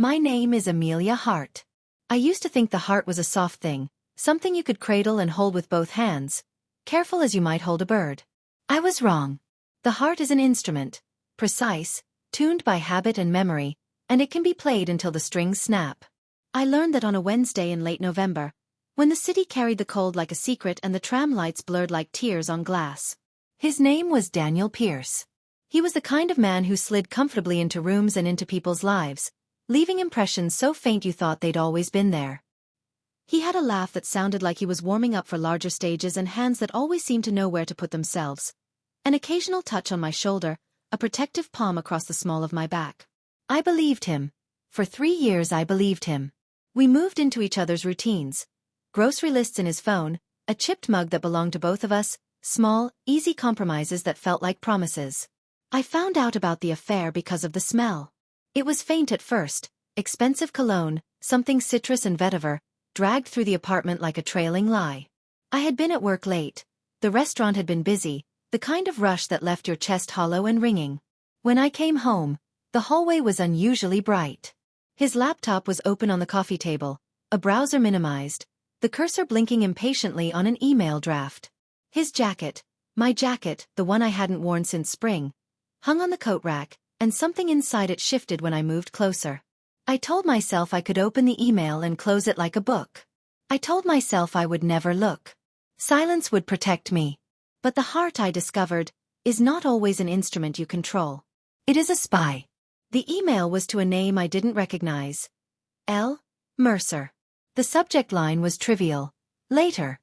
My name is Amelia Hart. I used to think the heart was a soft thing, something you could cradle and hold with both hands, careful as you might hold a bird. I was wrong. The heart is an instrument, precise, tuned by habit and memory, and it can be played until the strings snap. I learned that on a Wednesday in late November, when the city carried the cold like a secret and the tram lights blurred like tears on glass. His name was Daniel Pierce. He was the kind of man who slid comfortably into rooms and into people's lives, leaving impressions so faint you thought they'd always been there. He had a laugh that sounded like he was warming up for larger stages and hands that always seemed to know where to put themselves. An occasional touch on my shoulder, a protective palm across the small of my back. I believed him. For 3 years I believed him. We moved into each other's routines. Grocery lists in his phone, a chipped mug that belonged to both of us, small, easy compromises that felt like promises. I found out about the affair because of the smell. It was faint at first, expensive cologne, something citrus and vetiver, dragged through the apartment like a trailing lie. I had been at work late. The restaurant had been busy, the kind of rush that left your chest hollow and ringing. When I came home, the hallway was unusually bright. His laptop was open on the coffee table, a browser minimized, the cursor blinking impatiently on an email draft. His jacket, my jacket, the one I hadn't worn since spring, hung on the coat rack, and something inside it shifted when I moved closer. I told myself I could open the email and close it like a book. I told myself I would never look. Silence would protect me. But the heart, I discovered, is not always an instrument you control. It is a spy. The email was to a name I didn't recognize. L. Mercer. The subject line was trivial. Later.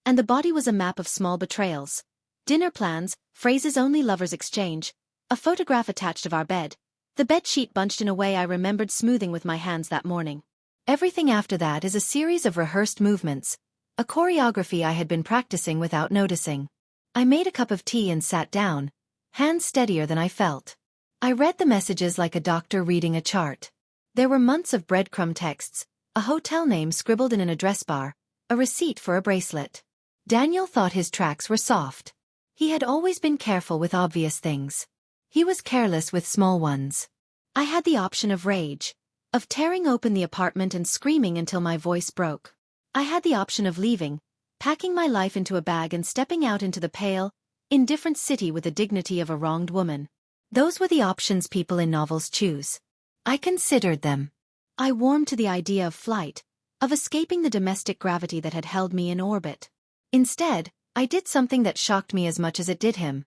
And the body was a map of small betrayals. Dinner plans, phrases only lovers exchange, a photograph attached of our bed, the bed sheet bunched in a way I remembered smoothing with my hands that morning. Everything after that is a series of rehearsed movements, a choreography I had been practicing without noticing. I made a cup of tea and sat down, hands steadier than I felt. I read the messages like a doctor reading a chart. There were months of breadcrumb texts, a hotel name scribbled in an address bar, a receipt for a bracelet. Daniel thought his tracks were soft. He had always been careful with obvious things. He was careless with small ones. I had the option of rage, of tearing open the apartment and screaming until my voice broke. I had the option of leaving, packing my life into a bag and stepping out into the pale, indifferent city with the dignity of a wronged woman. Those were the options people in novels choose. I considered them. I warmed to the idea of flight, of escaping the domestic gravity that had held me in orbit. Instead, I did something that shocked me as much as it did him.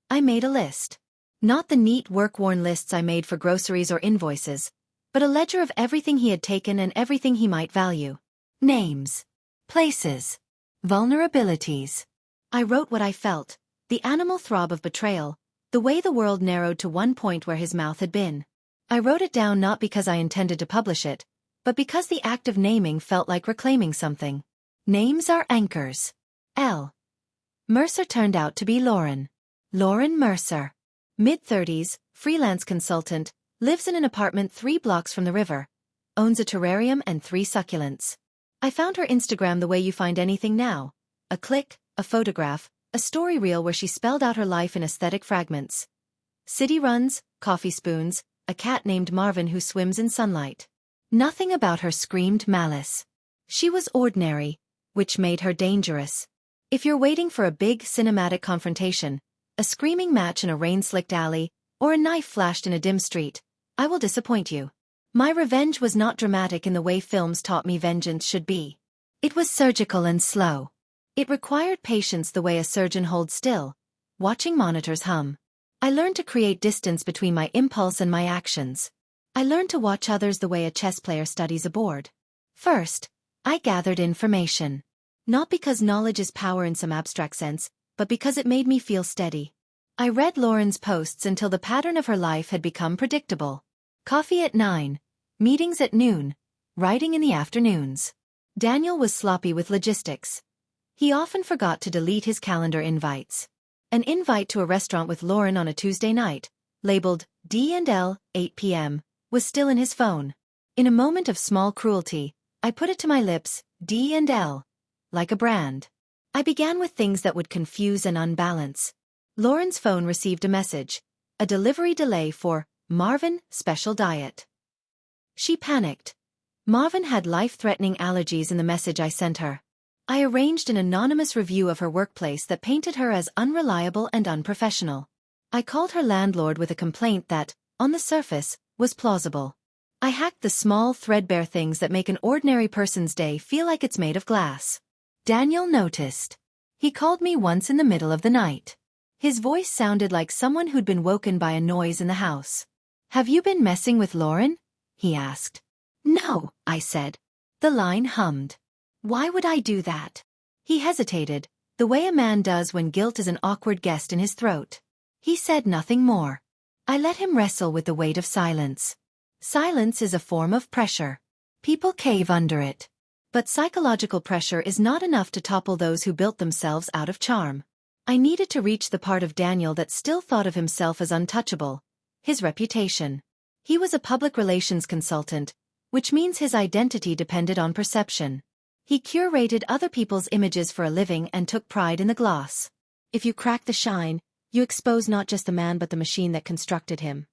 I made a list. Not the neat work-worn lists I made for groceries or invoices, but a ledger of everything he had taken and everything he might value. Names. Places. Vulnerabilities. I wrote what I felt, the animal throb of betrayal, the way the world narrowed to one point where his mouth had been. I wrote it down not because I intended to publish it, but because the act of naming felt like reclaiming something. Names are anchors. L. Mercer turned out to be Lauren. Lauren Mercer. Mid-30s, freelance consultant, lives in an apartment 3 blocks from the river, owns a terrarium and 3 succulents. I found her Instagram the way you find anything now. A click, a photograph, a story reel where she spelled out her life in aesthetic fragments. City runs, coffee spoons, a cat named Marvin who swims in sunlight. Nothing about her screamed malice. She was ordinary, which made her dangerous. If you're waiting for a big cinematic confrontation, a screaming match in a rain-slicked alley, or a knife flashed in a dim street, I will disappoint you. My revenge was not dramatic in the way films taught me vengeance should be. It was surgical and slow. It required patience the way a surgeon holds still, watching monitors hum. I learned to create distance between my impulse and my actions. I learned to watch others the way a chess player studies a board. First, I gathered information. Not because knowledge is power in some abstract sense, but because it made me feel steady. I read Lauren's posts until the pattern of her life had become predictable. Coffee at 9, meetings at noon, writing in the afternoons. Daniel was sloppy with logistics. He often forgot to delete his calendar invites. An invite to a restaurant with Lauren on a Tuesday night, labeled D&L, 8 p.m., was still in his phone. In a moment of small cruelty, I put it to my lips, D&L, like a brand. I began with things that would confuse and unbalance. Lauren's phone received a message, a delivery delay for Marvin Special Diet. She panicked. Marvin had life-threatening allergies in the message I sent her. I arranged an anonymous review of her workplace that painted her as unreliable and unprofessional. I called her landlord with a complaint that, on the surface, was plausible. I hacked the small, threadbare things that make an ordinary person's day feel like it's made of glass. Daniel noticed. He called me once in the middle of the night. His voice sounded like someone who'd been woken by a noise in the house. "Have you been messing with Lauren?" he asked. "No," I said. The line hummed. "Why would I do that?" He hesitated, the way a man does when guilt is an awkward guest in his throat. He said nothing more. I let him wrestle with the weight of silence. Silence is a form of pressure. People cave under it. But psychological pressure is not enough to topple those who built themselves out of charm. I needed to reach the part of Daniel that still thought of himself as untouchable: his reputation. He was a public relations consultant, which means his identity depended on perception. He curated other people's images for a living and took pride in the gloss. If you crack the shine, you expose not just the man but the machine that constructed him.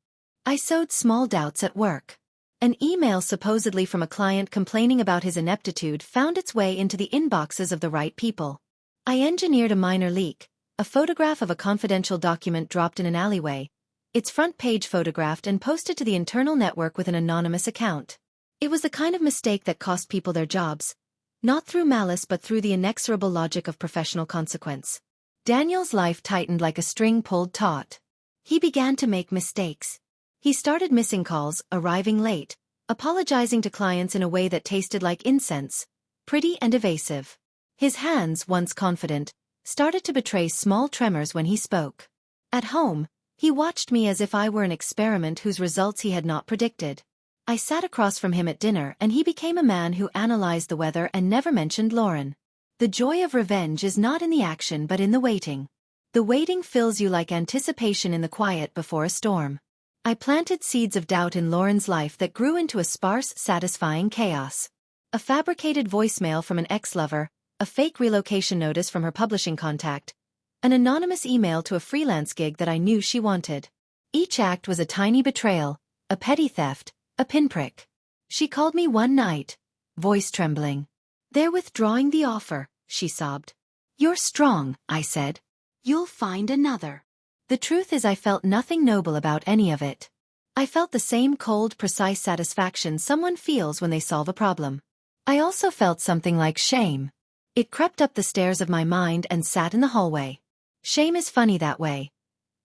I sowed small doubts at work. An email supposedly from a client complaining about his ineptitude found its way into the inboxes of the right people. I engineered a minor leak, a photograph of a confidential document dropped in an alleyway, its front page photographed and posted to the internal network with an anonymous account. It was the kind of mistake that cost people their jobs, not through malice but through the inexorable logic of professional consequence. Daniel's life tightened like a string pulled taut. He began to make mistakes. He started missing calls, arriving late, apologizing to clients in a way that tasted like incense, pretty and evasive. His hands, once confident, started to betray small tremors when he spoke. At home, he watched me as if I were an experiment whose results he had not predicted. I sat across from him at dinner and he became a man who analyzed the weather and never mentioned Lauren. The joy of revenge is not in the action but in the waiting. The waiting fills you like anticipation in the quiet before a storm. I planted seeds of doubt in Lauren's life that grew into a sparse, satisfying chaos. A fabricated voicemail from an ex-lover, a fake relocation notice from her publishing contact, an anonymous email to a freelance gig that I knew she wanted. Each act was a tiny betrayal, a petty theft, a pinprick. She called me one night, voice trembling. "They're withdrawing the offer," she sobbed. "You're strong," I said. "You'll find another." The truth is I felt nothing noble about any of it. I felt the same cold, precise satisfaction someone feels when they solve a problem. I also felt something like shame. It crept up the stairs of my mind and sat in the hallway. Shame is funny that way.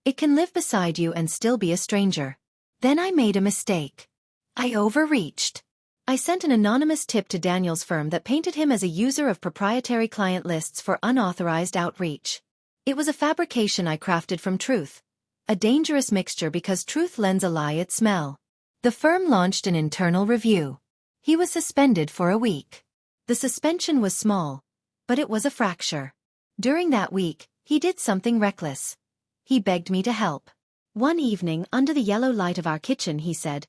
It can live beside you and still be a stranger. Then I made a mistake. I overreached. I sent an anonymous tip to Daniel's firm that painted him as a user of proprietary client lists for unauthorized outreach. It was a fabrication I crafted from truth, a dangerous mixture because truth lends a lie its smell. The firm launched an internal review. He was suspended for a week. The suspension was small, but it was a fracture. During that week, he did something reckless. He begged me to help. One evening, under the yellow light of our kitchen, he said,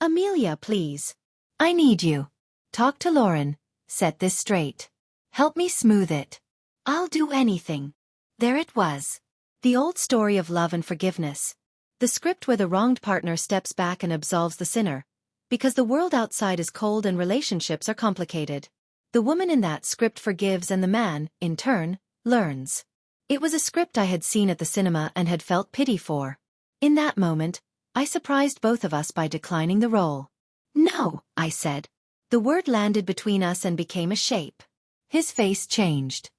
"Amelia, please. I need you. Talk to Lauren. Set this straight. Help me smooth it. I'll do anything." There it was. The old story of love and forgiveness. The script where the wronged partner steps back and absolves the sinner, because the world outside is cold and relationships are complicated. The woman in that script forgives and the man, in turn, learns. It was a script I had seen at the cinema and had felt pity for. In that moment, I surprised both of us by declining the role. "No," I said. The word landed between us and became a shape. His face changed.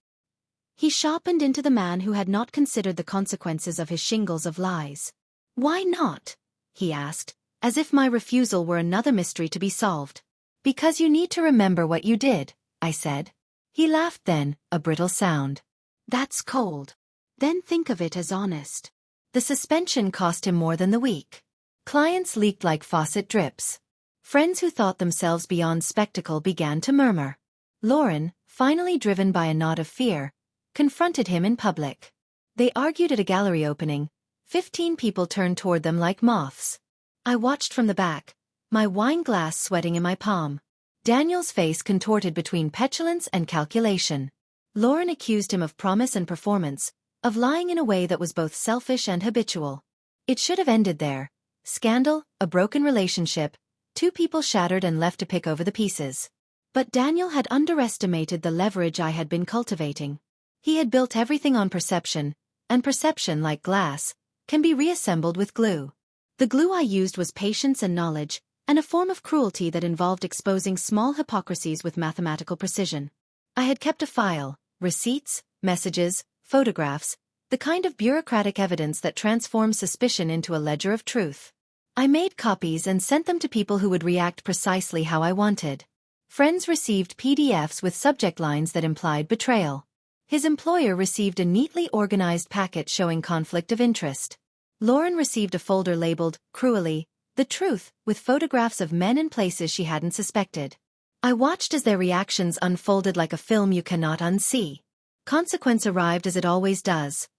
He sharpened into the man who had not considered the consequences of his shingles of lies. "Why not?" he asked, as if my refusal were another mystery to be solved. "Because you need to remember what you did," I said. He laughed then, a brittle sound. "That's cold. Then think of it as honest." The suspension cost him more than the week. Clients leaked like faucet drips. Friends who thought themselves beyond spectacle began to murmur. Lauren, finally driven by a knot of fear, confronted him in public. They argued at a gallery opening. 15 people turned toward them like moths. I watched from the back, my wine glass sweating in my palm. Daniel's face contorted between petulance and calculation. Lauren accused him of promise and performance, of lying in a way that was both selfish and habitual. It should have ended there. Scandal, a broken relationship, Two people shattered and left to pick over the pieces. But Daniel had underestimated the leverage I had been cultivating. He had built everything on perception, and perception, like glass, can be reassembled with glue. The glue I used was patience and knowledge, and a form of cruelty that involved exposing small hypocrisies with mathematical precision. I had kept a file, receipts, messages, photographs, the kind of bureaucratic evidence that transforms suspicion into a ledger of truth. I made copies and sent them to people who would react precisely how I wanted. Friends received PDFs with subject lines that implied betrayal. His employer received a neatly organized packet showing conflict of interest. Lauren received a folder labeled, cruelly, The Truth, with photographs of men and places she hadn't suspected. I watched as their reactions unfolded like a film you cannot unsee. Consequence arrived as it always does.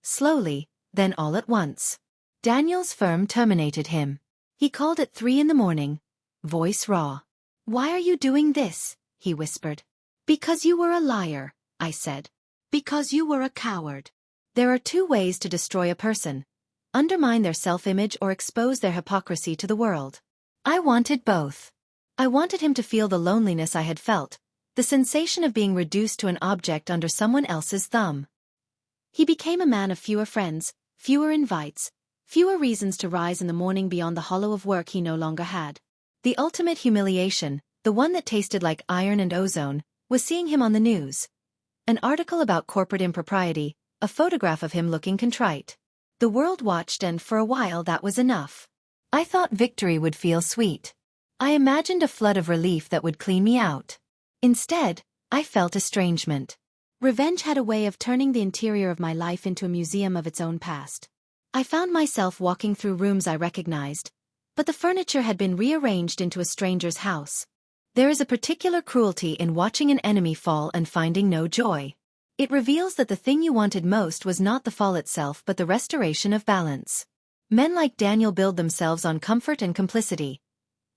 Slowly, then all at once. Daniel's firm terminated him. He called at 3 a.m, voice raw. "Why are you doing this?" he whispered. "Because you were a liar," I said. "Because you were a coward." There are two ways to destroy a person: undermine their self-image or expose their hypocrisy to the world. I wanted both. I wanted him to feel the loneliness I had felt, the sensation of being reduced to an object under someone else's thumb. He became a man of fewer friends, fewer invites, fewer reasons to rise in the morning beyond the hollow of work he no longer had. The ultimate humiliation, the one that tasted like iron and ozone, was seeing him on the news. An article about corporate impropriety, a photograph of him looking contrite. The world watched, and for a while that was enough. I thought victory would feel sweet. I imagined a flood of relief that would clean me out. Instead, I felt estrangement. Revenge had a way of turning the interior of my life into a museum of its own past. I found myself walking through rooms I recognized, but the furniture had been rearranged into a stranger's house. There is a particular cruelty in watching an enemy fall and finding no joy. It reveals that the thing you wanted most was not the fall itself but the restoration of balance. Men like Daniel build themselves on comfort and complicity.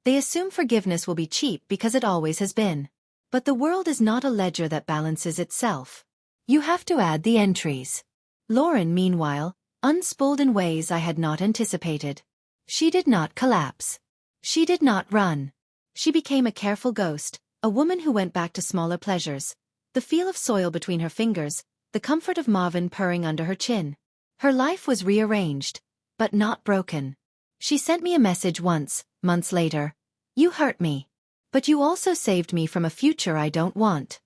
They assume forgiveness will be cheap because it always has been. But the world is not a ledger that balances itself. You have to add the entries. Lauren, meanwhile, unspooled in ways I had not anticipated. She did not collapse. She did not run. She became a careful ghost, a woman who went back to smaller pleasures. The feel of soil between her fingers, the comfort of Marvin purring under her chin. Her life was rearranged, but not broken. She sent me a message once, months later. "You hurt me. But you also saved me from a future I don't want."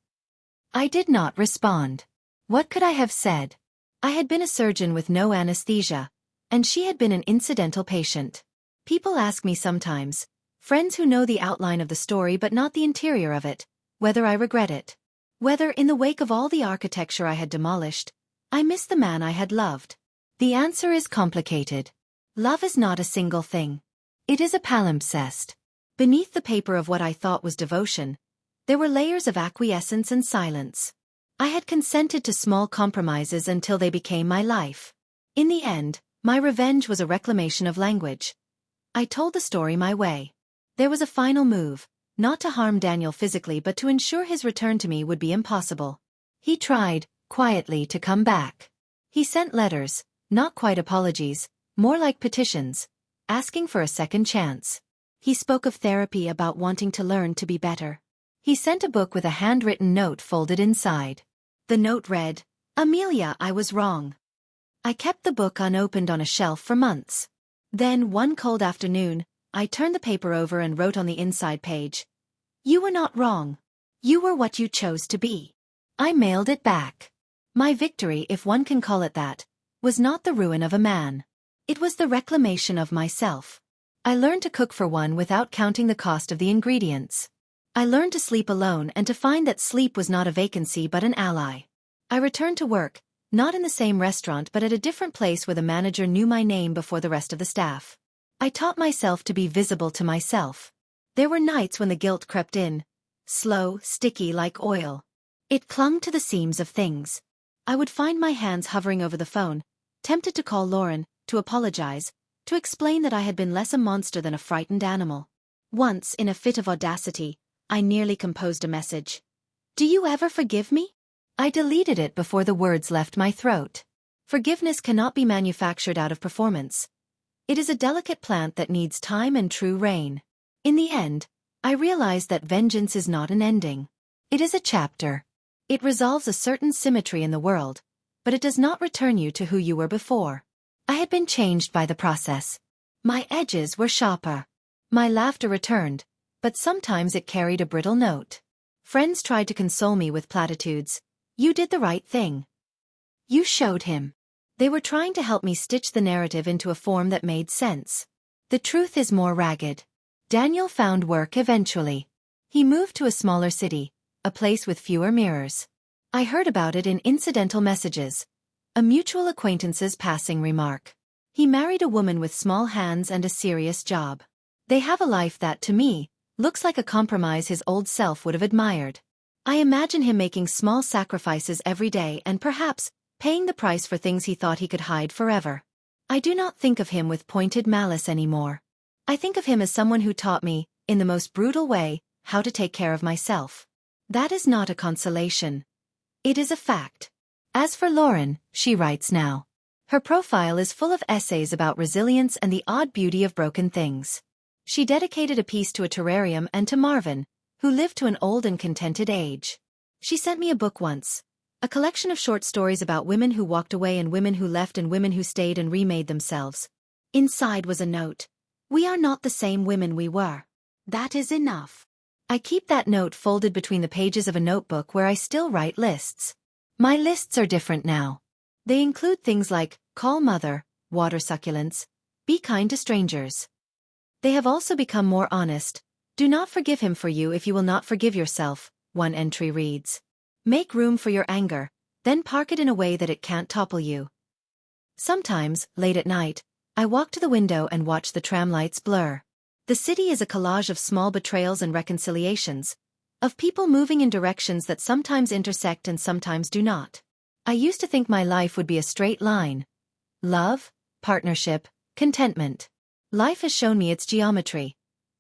I did not respond. What could I have said? I had been a surgeon with no anesthesia, and she had been an incidental patient. People ask me sometimes, friends who know the outline of the story but not the interior of it, whether I regret it. Whether, in the wake of all the architecture I had demolished, I miss the man I had loved. The answer is complicated. Love is not a single thing. It is a palimpsest. Beneath the paper of what I thought was devotion, there were layers of acquiescence and silence. I had consented to small compromises until they became my life. In the end, my revenge was a reclamation of language. I told the story my way. There was a final move, not to harm Daniel physically but to ensure his return to me would be impossible. He tried, quietly, to come back. He sent letters, not quite apologies, more like petitions, asking for a second chance. He spoke of therapy, about wanting to learn to be better. He sent a book with a handwritten note folded inside. The note read, "Amelia, I was wrong." I kept the book unopened on a shelf for months. Then, one cold afternoon, I turned the paper over and wrote on the inside page, "You were not wrong. You were what you chose to be." I mailed it back. My victory, if one can call it that, was not the ruin of a man. It was the reclamation of myself. I learned to cook for one without counting the cost of the ingredients. I learned to sleep alone and to find that sleep was not a vacancy but an ally. I returned to work, not in the same restaurant but at a different place where the manager knew my name before the rest of the staff. I taught myself to be visible to myself. There were nights when the guilt crept in, slow, sticky like oil. It clung to the seams of things. I would find my hands hovering over the phone, tempted to call Lauren, to apologize, to explain that I had been less a monster than a frightened animal. Once, in a fit of audacity, I nearly composed a message. "Do you ever forgive me?" I deleted it before the words left my throat. Forgiveness cannot be manufactured out of performance. It is a delicate plant that needs time and true rain. In the end, I realized that vengeance is not an ending. It is a chapter. It resolves a certain symmetry in the world, but it does not return you to who you were before. I had been changed by the process. My edges were sharper. My laughter returned, but sometimes it carried a brittle note. Friends tried to console me with platitudes. You did the right thing. You showed him. They were trying to help me stitch the narrative into a form that made sense. The truth is more ragged. Daniel found work eventually. He moved to a smaller city, a place with fewer mirrors. I heard about it in incidental messages, a mutual acquaintance's passing remark. He married a woman with small hands and a serious job. They have a life that, to me, looks like a compromise his old self would have admired. I imagine him making small sacrifices every day and perhaps paying the price for things he thought he could hide forever. I do not think of him with pointed malice anymore. I think of him as someone who taught me, in the most brutal way, how to take care of myself. That is not a consolation. It is a fact. As for Lauren, she writes now. Her profile is full of essays about resilience and the odd beauty of broken things. She dedicated a piece to a terrarium and to Marvin, who lived to an old and contented age. She sent me a book once, a collection of short stories about women who walked away and women who left and women who stayed and remade themselves. Inside was a note. We are not the same women we were. That is enough. I keep that note folded between the pages of a notebook where I still write lists. My lists are different now. They include things like, call mother, water succulents, be kind to strangers. They have also become more honest. Do not forgive him for you if you will not forgive yourself, one entry reads. Make room for your anger, then park it in a way that it can't topple you. Sometimes, late at night, I walk to the window and watch the tram lights blur. The city is a collage of small betrayals and reconciliations, of people moving in directions that sometimes intersect and sometimes do not. I used to think my life would be a straight line. Love, partnership, contentment. Life has shown me its geometry.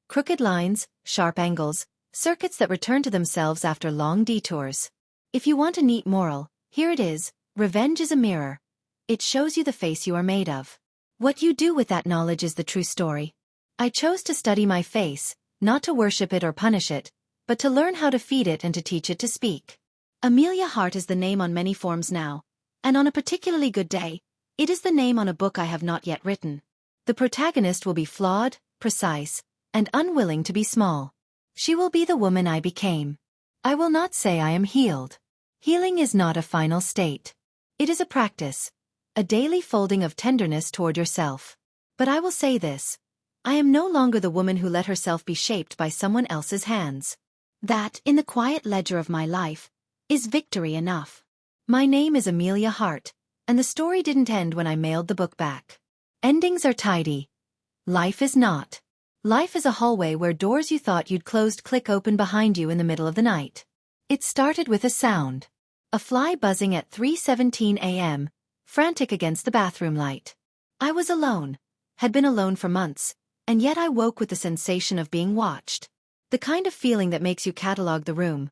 Crooked lines, sharp angles, circuits that return to themselves after long detours. If you want a neat moral, here it is. Revenge is a mirror. It shows you the face you are made of. What you do with that knowledge is the true story. I chose to study my face, not to worship it or punish it, but to learn how to feed it and to teach it to speak. Amelia Hart is the name on many forms now, and on a particularly good day, it is the name on a book I have not yet written. The protagonist will be flawed, precise, and unwilling to be small. She will be the woman I became. I will not say I am healed. Healing is not a final state. It is a practice, a daily folding of tenderness toward yourself. But I will say this. I am no longer the woman who let herself be shaped by someone else's hands. That, in the quiet ledger of my life, is victory enough. My name is Amelia Hart, and the story didn't end when I mailed the book back. Endings are tidy. Life is not. Life is a hallway where doors you thought you'd closed click open behind you in the middle of the night. It started with a sound. A fly buzzing at 3:17 a.m., frantic against the bathroom light. I was alone, had been alone for months, and yet I woke with the sensation of being watched. The kind of feeling that makes you catalog the room.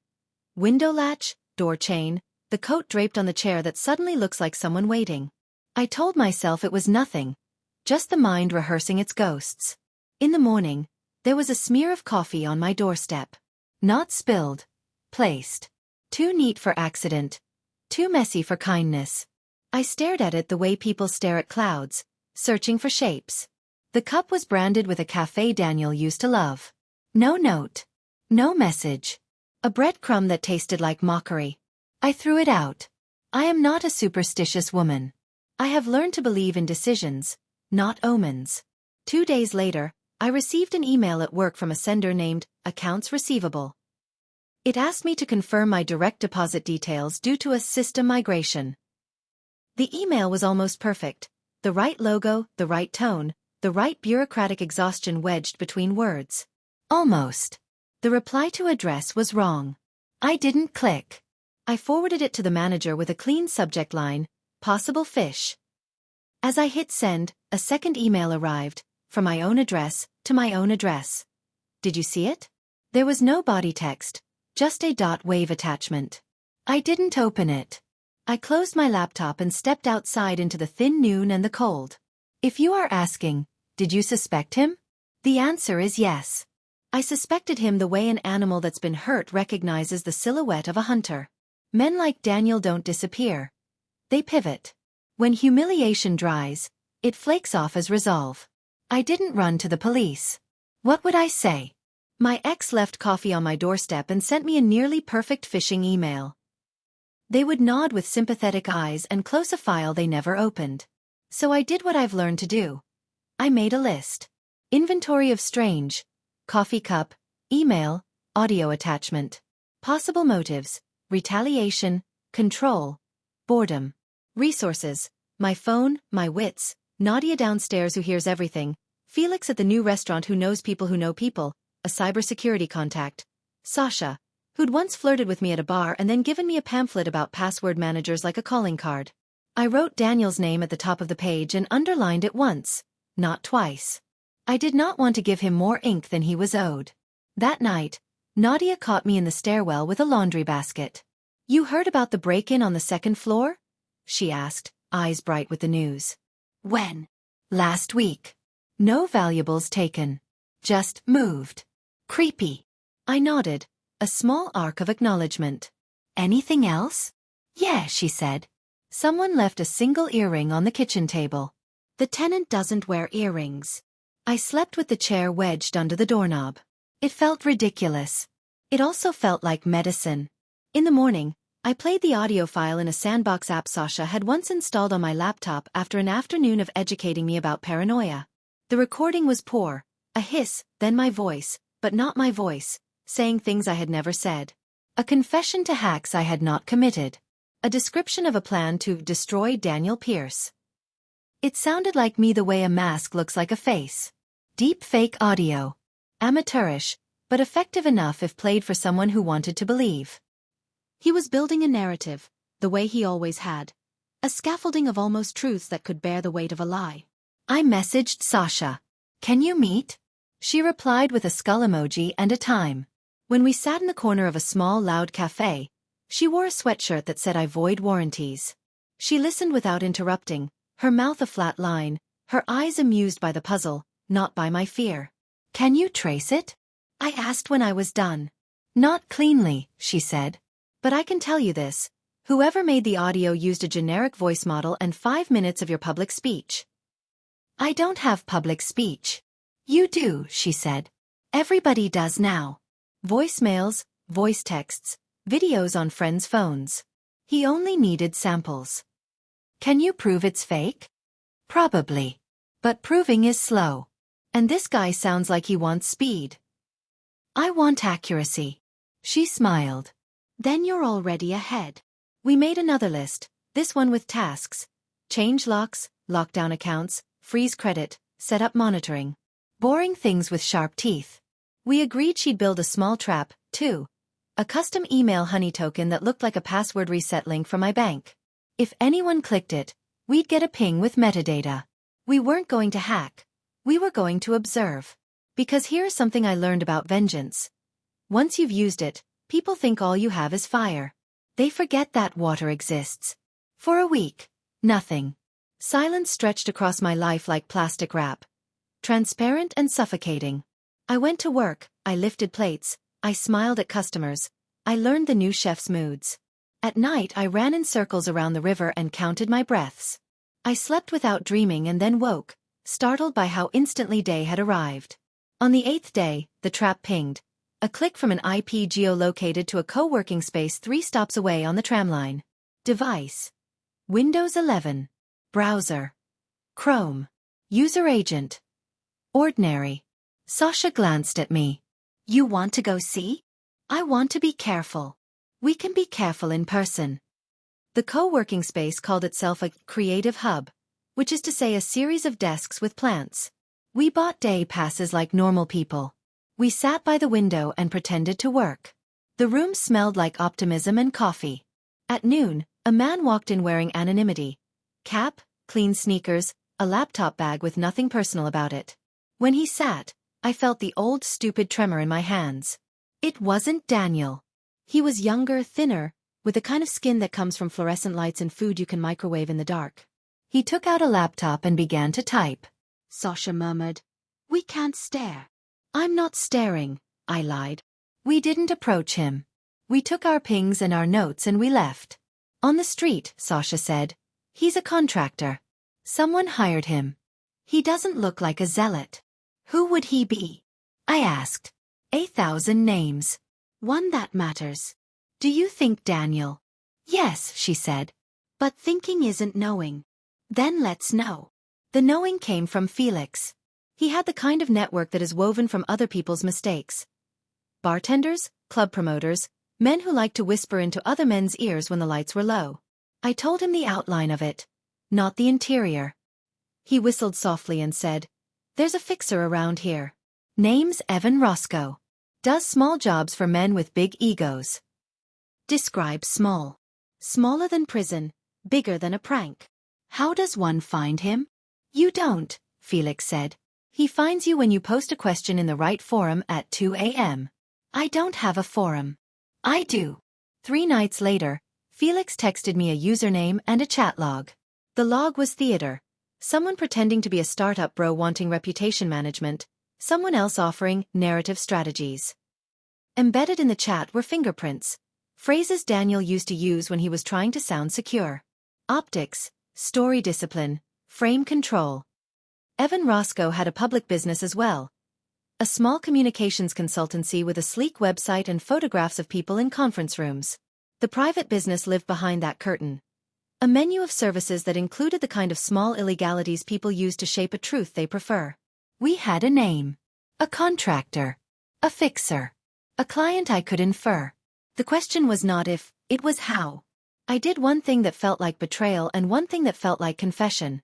Window latch, door chain, the coat draped on the chair that suddenly looks like someone waiting. I told myself it was nothing, just the mind rehearsing its ghosts. In the morning, there was a smear of coffee on my doorstep. Not spilled. Placed. Too neat for accident. Too messy for kindness. I stared at it the way people stare at clouds, searching for shapes. The cup was branded with a cafe Daniel used to love. No note. No message. A breadcrumb that tasted like mockery. I threw it out. I am not a superstitious woman. I have learned to believe in decisions, not omens. 2 days later, I received an email at work from a sender named Accounts Receivable. It asked me to confirm my direct deposit details due to a system migration. The email was almost perfect. The right logo, the right tone, the right bureaucratic exhaustion wedged between words. Almost. The reply to address was wrong. I didn't click. I forwarded it to the manager with a clean subject line, possible fish. As I hit send, a second email arrived, from my own address, to my own address. Did you see it? There was no body text, just a .wave attachment. I didn't open it. I closed my laptop and stepped outside into the thin noon and the cold. If you are asking, did you suspect him? The answer is yes. I suspected him the way an animal that's been hurt recognizes the silhouette of a hunter. Men like Daniel don't disappear. They pivot. When humiliation dries, it flakes off as resolve. I didn't run to the police. What would I say? My ex left coffee on my doorstep and sent me a nearly perfect phishing email. They would nod with sympathetic eyes and close a file they never opened. So I did what I've learned to do. I made a list. Inventory of strange. Coffee cup, email, audio attachment. Possible motives, retaliation, control, boredom. Resources, my phone, my wits, Nadia downstairs who hears everything, Felix at the new restaurant who knows people, a cybersecurity contact, Sasha, who'd once flirted with me at a bar and then given me a pamphlet about password managers like a calling card. I wrote Daniel's name at the top of the page and underlined it once, not twice. I did not want to give him more ink than he was owed. That night, Nadia caught me in the stairwell with a laundry basket. "You heard about the break-in on the second floor?" she asked, eyes bright with the news. "When?" "Last week. No valuables taken. Just moved. Creepy." I nodded, a small arc of acknowledgement. "Anything else?" "Yeah," she said. "Someone left a single earring on the kitchen table. The tenant doesn't wear earrings." I slept with the chair wedged under the doorknob. It felt ridiculous. It also felt like medicine. In the morning, I played the audio file in a sandbox app Sasha had once installed on my laptop after an afternoon of educating me about paranoia. The recording was poor, a hiss, then my voice, but not my voice, saying things I had never said. A confession to hacks I had not committed. A description of a plan to destroy Daniel Pierce. It sounded like me the way a mask looks like a face. Deep fake audio. Amateurish, but effective enough if played for someone who wanted to believe. He was building a narrative, the way he always had. A scaffolding of almost truths that could bear the weight of a lie. I messaged Sasha. "Can you meet?" She replied with a skull emoji and a time. When we sat in the corner of a small loud cafe, she wore a sweatshirt that said I void warranties. She listened without interrupting, her mouth a flat line, her eyes amused by the puzzle, not by my fear. "Can you trace it?" I asked when I was done. "Not cleanly," she said. "But I can tell you this. Whoever made the audio used a generic voice model and 5 minutes of your public speech." "I don't have public speech." "You do," she said. "Everybody does now. Voicemails, voice texts, videos on friends' phones. He only needed samples." "Can you prove it's fake?" "Probably. But proving is slow. And this guy sounds like he wants speed." "I want accuracy." She smiled. "Then you're already ahead." We made another list, this one with tasks. Change locks, lock down accounts, freeze credit, set up monitoring. Boring things with sharp teeth. We agreed she'd build a small trap, too. A custom email honey token that looked like a password reset link from my bank. If anyone clicked it, we'd get a ping with metadata. We weren't going to hack. We were going to observe. Because here's something I learned about vengeance. Once you've used it, people think all you have is fire. They forget that water exists. For a week, nothing. Silence stretched across my life like plastic wrap. Transparent and suffocating. I went to work, I lifted plates, I smiled at customers, I learned the new chef's moods. At night I ran in circles around the river and counted my breaths. I slept without dreaming and then woke, startled by how instantly day had arrived. On the 8th day, the trap pinged. A click from an IP geolocated to a co-working space 3 stops away on the tramline. Device. Windows 11. Browser. Chrome. User agent. Ordinary. Sasha glanced at me. "You want to go see?" "I want to be careful." "We can be careful in person." The co-working space called itself a creative hub, which is to say a series of desks with plants. We bought day passes like normal people. We sat by the window and pretended to work. The room smelled like optimism and coffee. At noon, a man walked in wearing anonymity. Cap, clean sneakers, a laptop bag with nothing personal about it. When he sat, I felt the old stupid tremor in my hands. It wasn't Daniel. He was younger, thinner, with the kind of skin that comes from fluorescent lights and food you can microwave in the dark. He took out a laptop and began to type. Sasha murmured, "We can't stare." "I'm not staring," I lied. We didn't approach him. We took our pings and our notes and we left. On the street, Sasha said. He's a contractor. Someone hired him. He doesn't look like a zealot. Who would he be? I asked. 1,000 names. One that matters. Do you think Daniel? Yes, she said. But thinking isn't knowing. Then let's know. The knowing came from Felix. He had the kind of network that is woven from other people's mistakes. Bartenders, club promoters, men who like to whisper into other men's ears when the lights were low. I told him the outline of it, not the interior. He whistled softly and said, "There's a fixer around here. Name's Evan Roscoe. Does small jobs for men with big egos." Describe small. Smaller than prison, bigger than a prank. How does one find him? You don't, Felix said. He finds you when you post a question in the right forum at 2 a.m. I don't have a forum. I do. 3 nights later, Felix texted me a username and a chat log. The log was theater. Someone pretending to be a startup bro wanting reputation management, someone else offering narrative strategies. Embedded in the chat were fingerprints, phrases Daniel used to use when he was trying to sound secure. Optics, story discipline, frame control. Evan Roscoe had a public business as well. A small communications consultancy with a sleek website and photographs of people in conference rooms. The private business lived behind that curtain. A menu of services that included the kind of small illegalities people use to shape a truth they prefer. We had a name. A contractor. A fixer. A client I could infer. The question was not if, it was how. I did one thing that felt like betrayal and one thing that felt like confession.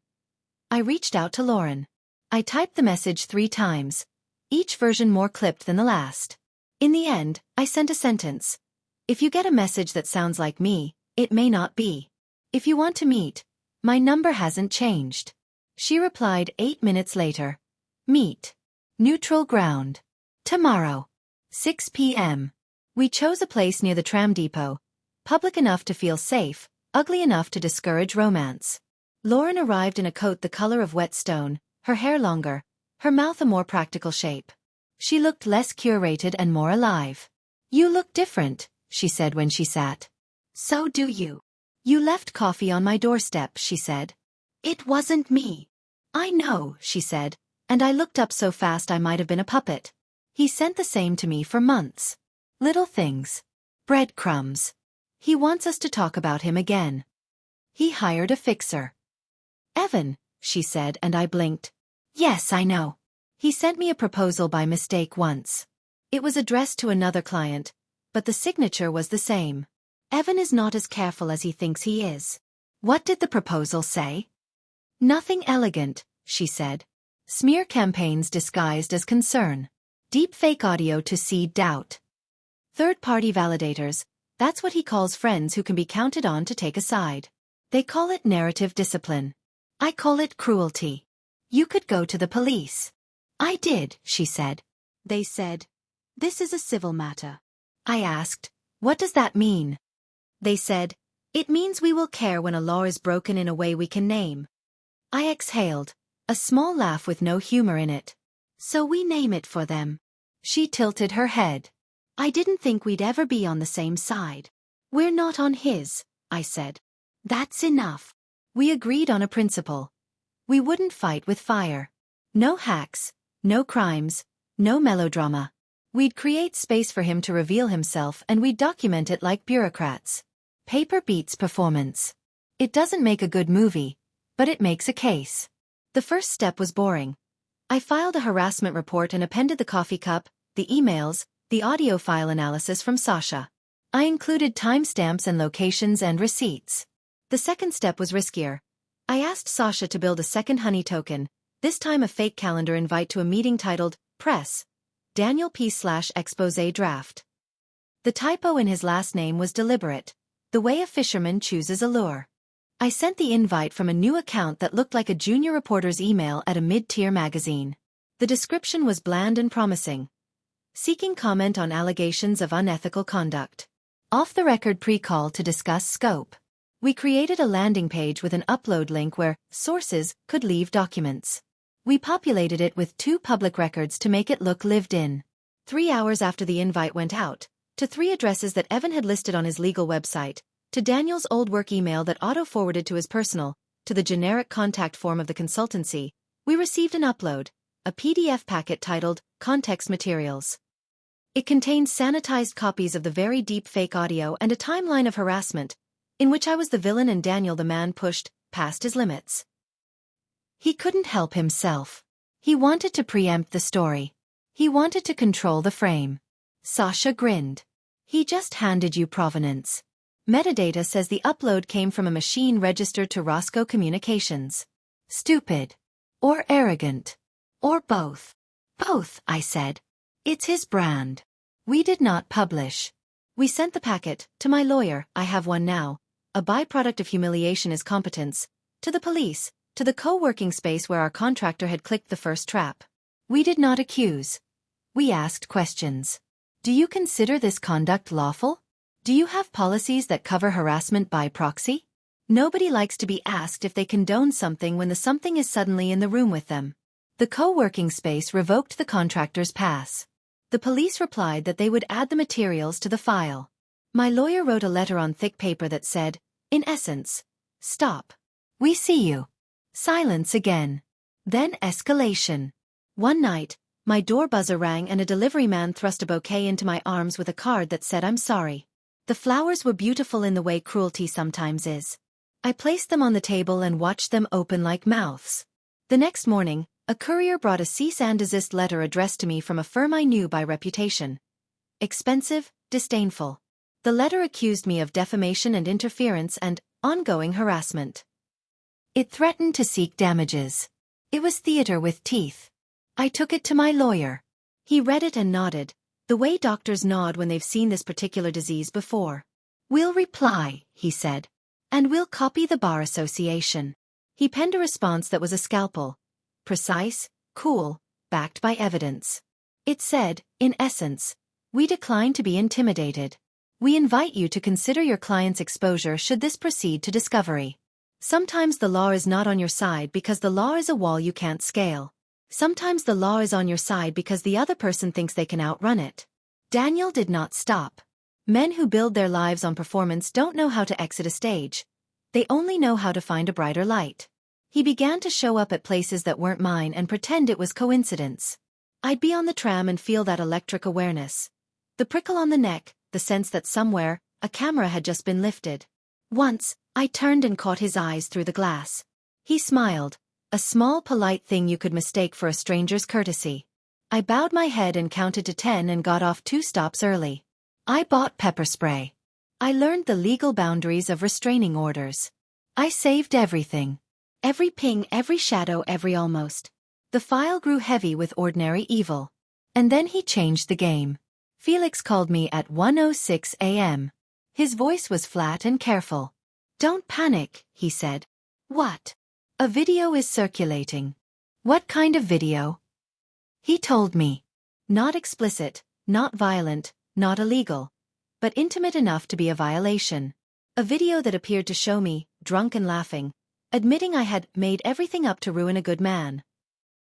I reached out to Lauren. I typed the message 3 times, each version more clipped than the last. In the end, I sent a sentence. If you get a message that sounds like me, it may not be. If you want to meet, my number hasn't changed. She replied 8 minutes later. Meet. Neutral ground. Tomorrow. 6 p.m. We chose a place near the tram depot, public enough to feel safe, ugly enough to discourage romance. Lauren arrived in a coat the color of wet stone, her hair longer, her mouth a more practical shape. She looked less curated and more alive. You look different, she said when she sat. So do you. You left coffee on my doorstep, she said. It wasn't me. I know, she said, and I looked up so fast I might have been a puppet. He sent the same to me for months. Little things. Breadcrumbs. He wants us to talk about him again. He hired a fixer. Evan, she said, and I blinked. Yes, I know. He sent me a proposal by mistake once. It was addressed to another client, but the signature was the same. Evan is not as careful as he thinks he is. What did the proposal say? Nothing elegant, she said. Smear campaigns disguised as concern. Deepfake audio to seed doubt. Third-party validators, that's what he calls friends who can be counted on to take a side. They call it narrative discipline. I call it cruelty. You could go to the police. I did, she said. They said, this is a civil matter. I asked, what does that mean? They said, it means we will care when a law is broken in a way we can name. I exhaled, a small laugh with no humor in it. So we name it for them. She tilted her head. I didn't think we'd ever be on the same side. We're not on his, I said. That's enough. We agreed on a principle. We wouldn't fight with fire. No hacks, no crimes, no melodrama. We'd create space for him to reveal himself and we'd document it like bureaucrats. Paper beats performance. It doesn't make a good movie, but it makes a case. The first step was boring. I filed a harassment report and appended the coffee cup, the emails, the audio file analysis from Sasha. I included timestamps and locations and receipts. The second step was riskier. I asked Sasha to build a second honey token, this time a fake calendar invite to a meeting titled, Press, Daniel P/expose draft. The typo in his last name was deliberate, the way a fisherman chooses a lure. I sent the invite from a new account that looked like a junior reporter's email at a mid-tier magazine. The description was bland and promising. Seeking comment on allegations of unethical conduct. Off-the-record pre-call to discuss scope. We created a landing page with an upload link where sources could leave documents. We populated it with 2 public records to make it look lived in. 3 hours after the invite went out, to 3 addresses that Evan had listed on his legal website, to Daniel's old work email that auto-forwarded to his personal, to the generic contact form of the consultancy, we received an upload, a PDF packet titled Context Materials. It contained sanitized copies of the very deep fake audio and a timeline of harassment, in which I was the villain and Daniel the man pushed past his limits. He couldn't help himself. He wanted to preempt the story. He wanted to control the frame. Sasha grinned. He just handed you provenance. Metadata says the upload came from a machine registered to Roscoe Communications. Stupid. Or arrogant. Or both. Both, I said. It's his brand. We did not publish. We sent the packet, to my lawyer, I have one now, a byproduct of humiliation is competence, to the police, to the co-working space where our contractor had clicked the first trap. We did not accuse. We asked questions. Do you consider this conduct lawful? Do you have policies that cover harassment by proxy? Nobody likes to be asked if they condone something when the something is suddenly in the room with them. The co-working space revoked the contractor's pass. The police replied that they would add the materials to the file. My lawyer wrote a letter on thick paper that said, in essence, stop. We see you. Silence again. Then escalation. One night, my door buzzer rang and a delivery man thrust a bouquet into my arms with a card that said I'm sorry. The flowers were beautiful in the way cruelty sometimes is. I placed them on the table and watched them open like mouths. The next morning, a courier brought a cease and desist letter addressed to me from a firm I knew by reputation. Expensive, disdainful. The letter accused me of defamation and interference and ongoing harassment. It threatened to seek damages. It was theater with teeth. I took it to my lawyer. He read it and nodded, the way doctors nod when they've seen this particular disease before. We'll reply, he said. And we'll copy the Bar Association. He penned a response that was a scalpel. Precise, cool, backed by evidence. It said, in essence, we decline to be intimidated. We invite you to consider your client's exposure should this proceed to discovery. Sometimes the law is not on your side because the law is a wall you can't scale. Sometimes the law is on your side because the other person thinks they can outrun it. Daniel did not stop. Men who build their lives on performance don't know how to exit a stage. They only know how to find a brighter light. He began to show up at places that weren't mine and pretend it was coincidence. I'd be on the tram and feel that electric awareness. The prickle on the neck, the sense that somewhere, a camera had just been lifted. Once, I turned and caught his eyes through the glass. He smiled, a small polite thing you could mistake for a stranger's courtesy. I bowed my head and counted to 10 and got off 2 stops early. I bought pepper spray. I learned the legal boundaries of restraining orders. I saved everything. Every ping, every shadow, every almost. The file grew heavy with ordinary evil. And then he changed the game. Felix called me at 1:06 a.m. His voice was flat and careful. Don't panic, he said. What? A video is circulating. What kind of video? He told me. Not explicit, not violent, not illegal. But intimate enough to be a violation. A video that appeared to show me, drunk and laughing, admitting I had made everything up to ruin a good man.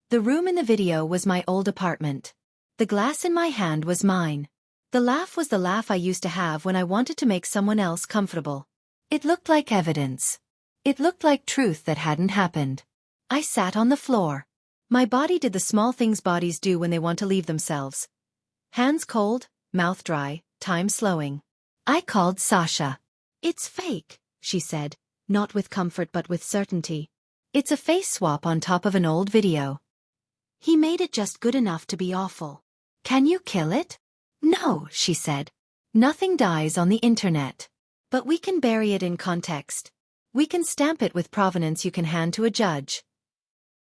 The room in the video was my old apartment. The glass in my hand was mine. The laugh was the laugh I used to have when I wanted to make someone else comfortable. It looked like evidence. It looked like truth that hadn't happened. I sat on the floor. My body did the small things bodies do when they want to leave themselves. Hands cold, mouth dry, time slowing. I called Sasha. It's fake, she said, not with comfort but with certainty. It's a face swap on top of an old video. He made it just good enough to be awful. Can you kill it? No, she said. Nothing dies on the internet. But we can bury it in context. We can stamp it with provenance you can hand to a judge.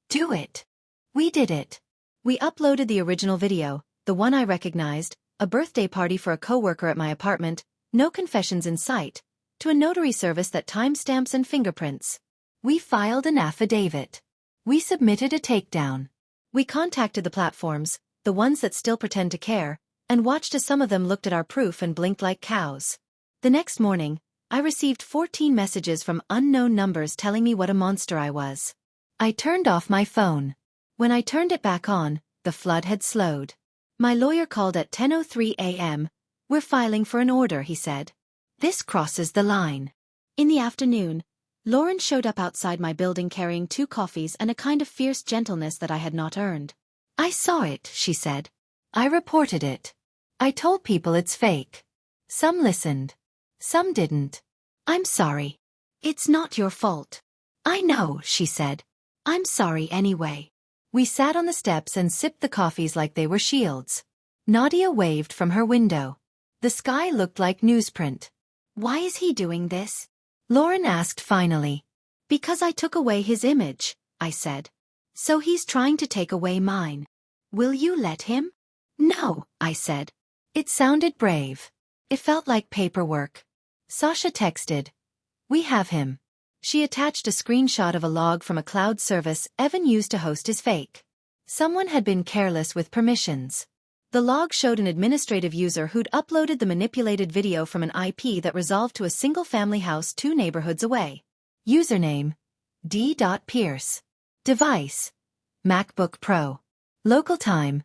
Do it. We did it. We uploaded the original video, the one I recognized, a birthday party for a coworker at my apartment, no confessions in sight, to a notary service that timestamps and fingerprints. We filed an affidavit. We submitted a takedown. We contacted the platforms, the ones that still pretend to care, and watched as some of them looked at our proof and blinked like cows. The next morning, I received 14 messages from unknown numbers telling me what a monster I was. I turned off my phone. When I turned it back on, the flood had slowed. My lawyer called at 10:03 a.m. "We're filing for an order," he said. "This crosses the line." In the afternoon, Lauren showed up outside my building carrying 2 coffees and a kind of fierce gentleness that I had not earned. "I saw it," she said. "I reported it. I told people it's fake. Some listened. Some didn't. I'm sorry. It's not your fault." "I know," she said. "I'm sorry anyway." We sat on the steps and sipped the coffees like they were shields. Nadia waved from her window. The sky looked like newsprint. "Why is he doing this?" Lauren asked finally. "Because I took away his image," I said. "So he's trying to take away mine. Will you let him?" "No," I said. It sounded brave. It felt like paperwork. Sasha texted. "We have him." She attached a screenshot of a log from a cloud service Evan used to host his fake. Someone had been careless with permissions. The log showed an administrative user who'd uploaded the manipulated video from an IP that resolved to a single-family house 2 neighborhoods away. Username: D.Pierce. Device: MacBook Pro. Local time: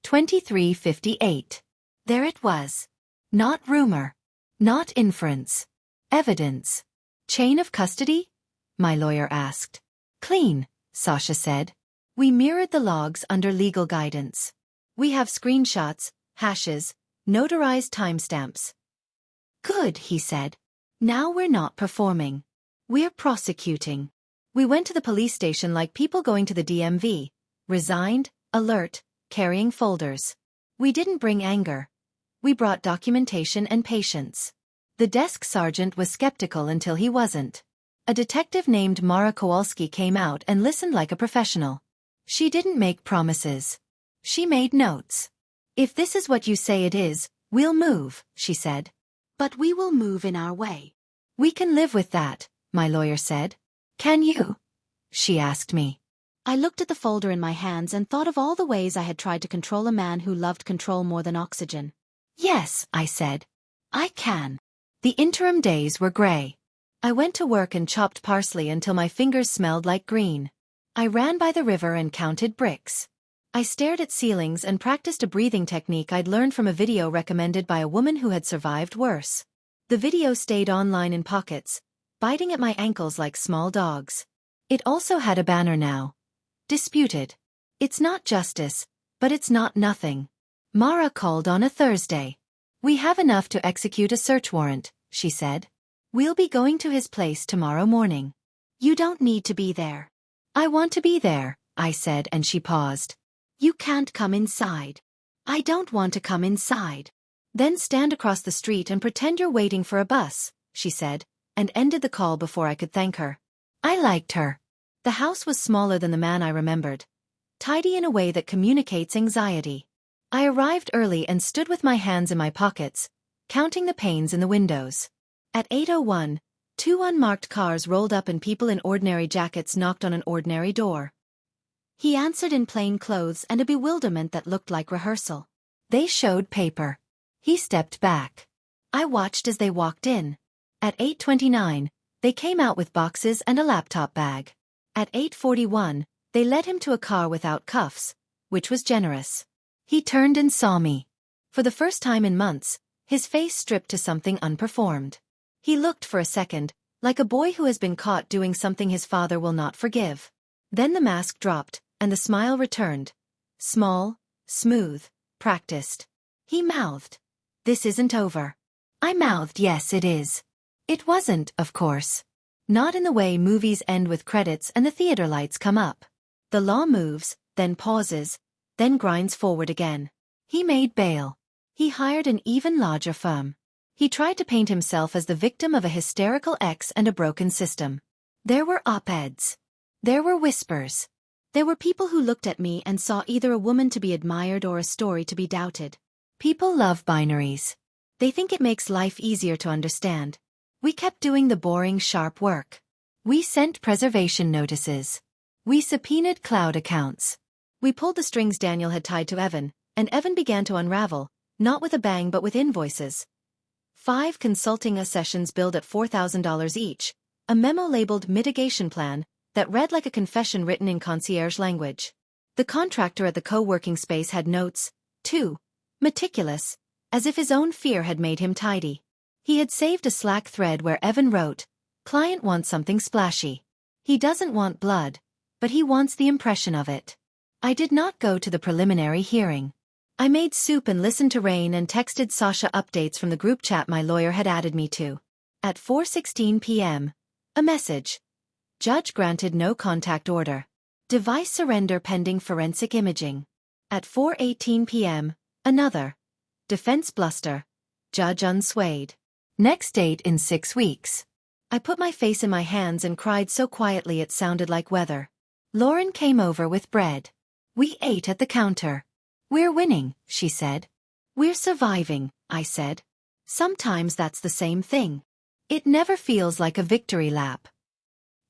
23:58. There it was. Not rumor. Not inference. Evidence. "Chain of custody?" my lawyer asked. "Clean," Sasha said. "We mirrored the logs under legal guidance. We have screenshots, hashes, notarized timestamps." "Good," he said. "Now we're not performing. We're prosecuting." We went to the police station like people going to the DMV, resigned, alert, carrying folders. We didn't bring anger. We brought documentation and patience. The desk sergeant was skeptical until he wasn't. A detective named Mara Kowalski came out and listened like a professional. She didn't make promises. She made notes. "If this is what you say it is, we'll move," she said. "But we will move in our way." "We can live with that," my lawyer said. "Can you?" she asked me. I looked at the folder in my hands and thought of all the ways I had tried to control a man who loved control more than oxygen. "Yes," I said. "I can." The interim days were gray. I went to work and chopped parsley until my fingers smelled like green. I ran by the river and counted bricks. I stared at ceilings and practiced a breathing technique I'd learned from a video recommended by a woman who had survived worse. The video stayed online in pockets, biting at my ankles like small dogs. It also had a banner now. Disputed. It's not justice, but it's not nothing. Mara called on a Thursday. "We have enough to execute a search warrant," she said. "We'll be going to his place tomorrow morning. You don't need to be there." "I want to be there," I said, and she paused. "You can't come inside." "I don't want to come inside." "Then stand across the street and pretend you're waiting for a bus," she said, and ended the call before I could thank her. I liked her. The house was smaller than the man I remembered. Tidy in a way that communicates anxiety. I arrived early and stood with my hands in my pockets, counting the panes in the windows. At 8:01, 2 unmarked cars rolled up and people in ordinary jackets knocked on an ordinary door. He answered in plain clothes and a bewilderment that looked like rehearsal. They showed paper. He stepped back. I watched as they walked in. At 8:29, they came out with boxes and a laptop bag. At 8:41, they led him to a car without cuffs, which was generous. He turned and saw me. For the first time in months, his face stripped to something unperformed. He looked for a second, like a boy who has been caught doing something his father will not forgive. Then the mask dropped, and the smile returned. Small, smooth, practiced. He mouthed, "This isn't over." I mouthed, "Yes, it is." It wasn't, of course. Not in the way movies end with credits and the theater lights come up. The law moves, then pauses, then grinds forward again. He made bail. He hired an even larger firm. He tried to paint himself as the victim of a hysterical ex and a broken system. There were op-eds. There were whispers. There were people who looked at me and saw either a woman to be admired or a story to be doubted. People love binaries. They think it makes life easier to understand. We kept doing the boring, sharp work. We sent preservation notices. We subpoenaed cloud accounts. We pulled the strings Daniel had tied to Evan, and Evan began to unravel, not with a bang but with invoices. 5 consulting sessions billed at $4,000 each, a memo labeled mitigation plan that read like a confession written in concierge language. The contractor at the co-working space had notes, 2. Meticulous, as if his own fear had made him tidy. He had saved a Slack thread where Evan wrote, "Client wants something splashy. He doesn't want blood, but he wants the impression of it." I did not go to the preliminary hearing. I made soup and listened to Rain and texted Sasha updates from the group chat my lawyer had added me to. At 4:16 p.m., a message. Judge granted no contact order. Device surrender pending forensic imaging. At 4:18 p.m., another. Defense bluster. Judge unswayed. Next date in 6 weeks. I put my face in my hands and cried so quietly it sounded like weather. Lauren came over with bread. We ate at the counter. "We're winning," she said. "We're surviving," I said. Sometimes that's the same thing. It never feels like a victory lap.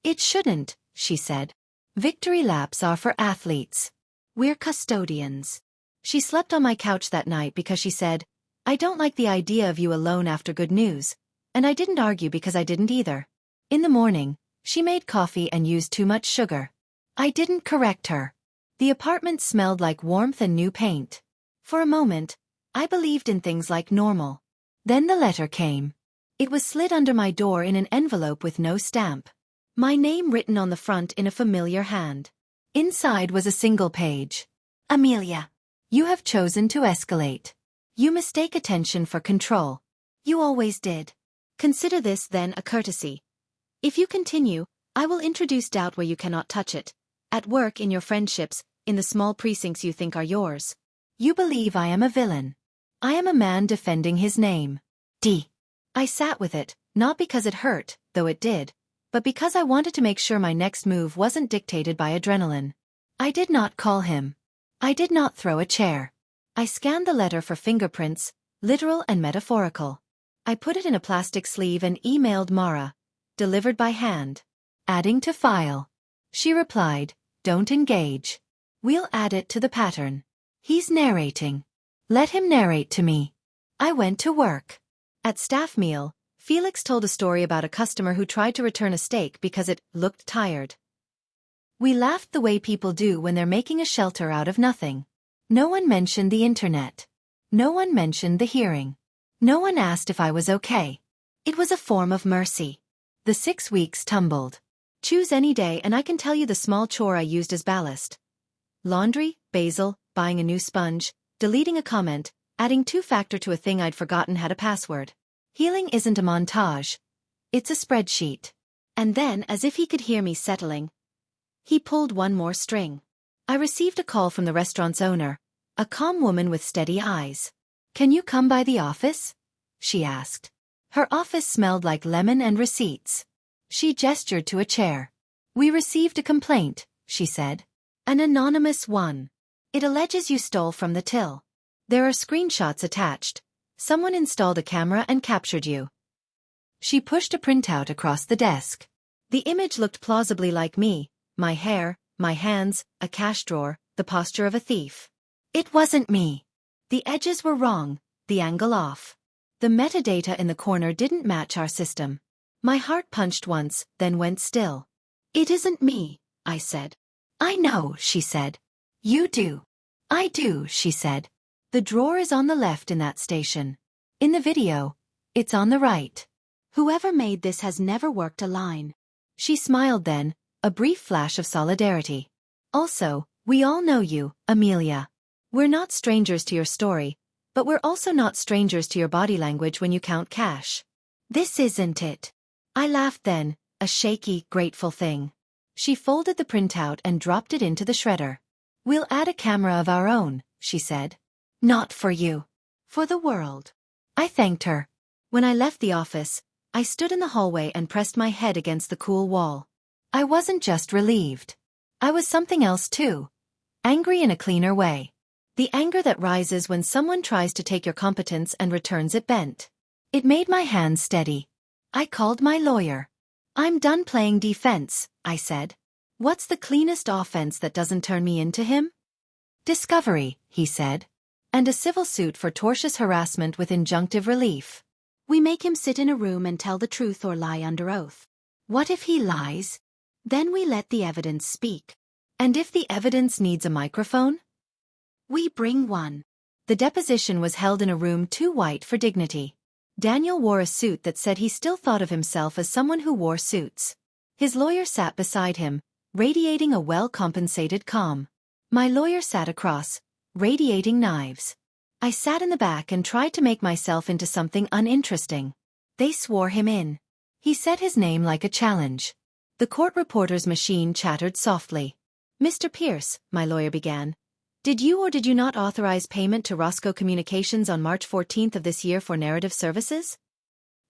"It shouldn't," she said. "Victory laps are for athletes. We're custodians." She slept on my couch that night because she said, "I don't like the idea of you alone after good news," and I didn't argue because I didn't either. In the morning, she made coffee and used too much sugar. I didn't correct her. The apartment smelled like warmth and new paint. For a moment, I believed in things like normal. Then the letter came. It was slid under my door in an envelope with no stamp. My name written on the front in a familiar hand. Inside was a single page. "Amelia, you have chosen to escalate. You mistake attention for control. You always did. Consider this then a courtesy. If you continue, I will introduce doubt where you cannot touch it. At work, in your friendships, in the small precincts you think are yours. You believe I am a villain. I am a man defending his name. D." I sat with it, not because it hurt, though it did, but because I wanted to make sure my next move wasn't dictated by adrenaline. I did not call him. I did not throw a chair. I scanned the letter for fingerprints, literal and metaphorical. I put it in a plastic sleeve and emailed Mara. Delivered by hand. Adding to file. She replied, "Don't engage. We'll add it to the pattern. He's narrating. Let him narrate to me." I went to work. At staff meal, Felix told a story about a customer who tried to return a steak because it looked tired. We laughed the way people do when they're making a shelter out of nothing. No one mentioned the internet. No one mentioned the hearing. No one asked if I was okay. It was a form of mercy. The 6 weeks tumbled. Choose any day and I can tell you the small chore I used as ballast. Laundry, basil, buying a new sponge, deleting a comment, adding two-factor to a thing I'd forgotten had a password. Healing isn't a montage. It's a spreadsheet. And then, as if he could hear me settling, he pulled one more string. I received a call from the restaurant's owner, a calm woman with steady eyes. "Can you come by the office?" she asked. Her office smelled like lemon and receipts. She gestured to a chair. "We received a complaint," she said. "An anonymous one. It alleges you stole from the till. There are screenshots attached. Someone installed a camera and captured you." She pushed a printout across the desk. The image looked plausibly like me, my hair, my hands, a cash drawer, the posture of a thief. It wasn't me. The edges were wrong, the angle off. The metadata in the corner didn't match our system. My heart punched once, then went still. "It isn't me," I said. "I know," she said. "You do." "I do," she said. "The drawer is on the left in that station. In the video, it's on the right. Whoever made this has never worked a line." She smiled then, a brief flash of solidarity. "Also, we all know you, Amelia. We're not strangers to your story, but we're also not strangers to your body language when you count cash. This isn't it." I laughed then, a shaky, grateful thing. She folded the printout and dropped it into the shredder. "We'll add a camera of our own," she said. "Not for you. For the world." I thanked her. When I left the office, I stood in the hallway and pressed my head against the cool wall. I wasn't just relieved. I was something else too. Angry in a cleaner way. The anger that rises when someone tries to take your competence and returns it bent. It made my hands steady. I called my lawyer. "I'm done playing defense," I said. "What's the cleanest offense that doesn't turn me into him?" "Discovery," he said. "And a civil suit for tortious harassment with injunctive relief. We make him sit in a room and tell the truth or lie under oath. What if he lies? Then we let the evidence speak. And if the evidence needs a microphone? We bring one. The deposition was held in a room too white for dignity. Daniel wore a suit that said he still thought of himself as someone who wore suits. His lawyer sat beside him, radiating a well-compensated calm. My lawyer sat across, radiating knives. I sat in the back and tried to make myself into something uninteresting. They swore him in. He said his name like a challenge. The court reporter's machine chattered softly. "Mr. Pierce," my lawyer began, "did you or did you not authorize payment to Roscoe Communications on March 14th of this year for narrative services?"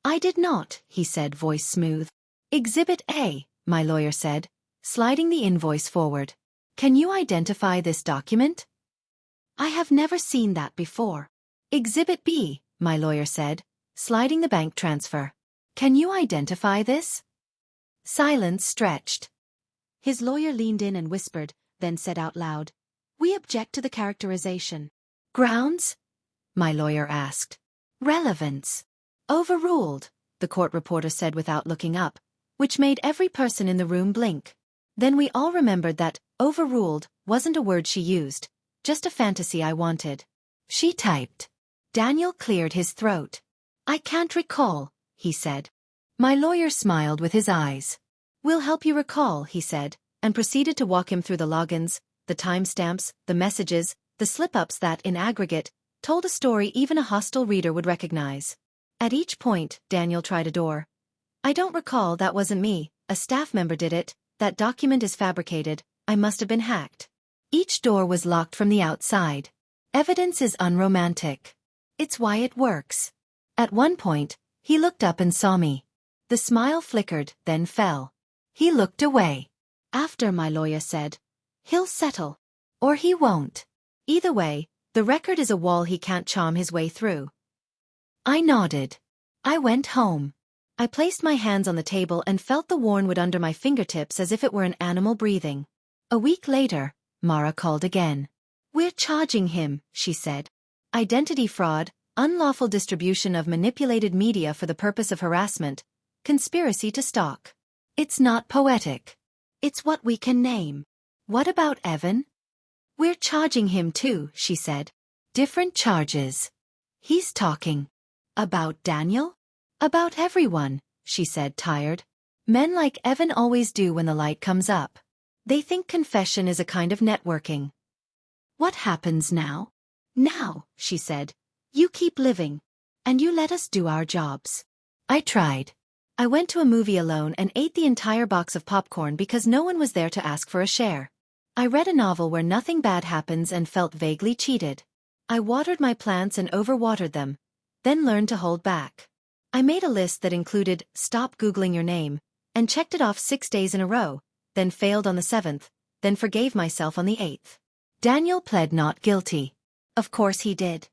"I did not," he said, voice smooth. "Exhibit A," my lawyer said, sliding the invoice forward. "Can you identify this document?" "I have never seen that before." "Exhibit B," my lawyer said, sliding the bank transfer. "Can you identify this?" Silence stretched. His lawyer leaned in and whispered, then said out loud, "We object to the characterization." "Grounds?" my lawyer asked. "Relevance." "Overruled," the court reporter said without looking up, which made every person in the room blink. Then we all remembered that "overruled" wasn't a word she used, just a fantasy I wanted. She typed. Daniel cleared his throat. "I can't recall," he said. My lawyer smiled with his eyes. "We'll help you recall," he said, and proceeded to walk him through the logins, the timestamps, the messages, the slip-ups that, in aggregate, told a story even a hostile reader would recognize. At each point, Daniel tried a door. "I don't recall, that wasn't me, a staff member did it, that document is fabricated, I must have been hacked." Each door was locked from the outside. Evidence is unromantic. It's why it works. At one point, he looked up and saw me. The smile flickered, then fell. He looked away. After, my lawyer said, "He'll settle. Or he won't. Either way, the record is a wall he can't charm his way through." I nodded. I went home. I placed my hands on the table and felt the worn wood under my fingertips as if it were an animal breathing. A week later, Mara called again. "We're charging him," she said. "Identity fraud, unlawful distribution of manipulated media for the purpose of harassment, conspiracy to stalk. It's not poetic. It's what we can name." "What about Evan?" "We're charging him too," she said. "Different charges." "He's talking." "About Daniel?" "About everyone," she said, tired. "Men like Evan always do when the light comes up. They think confession is a kind of networking." "What happens now?" "Now," she said, "you keep living. And you let us do our jobs." I tried. I went to a movie alone and ate the entire box of popcorn because no one was there to ask for a share. I read a novel where nothing bad happens and felt vaguely cheated. I watered my plants and overwatered them, then learned to hold back. I made a list that included "Stop Googling your name," and checked it off 6 days in a row, then failed on the 7th, then forgave myself on the 8th. Daniel pled not guilty. Of course he did.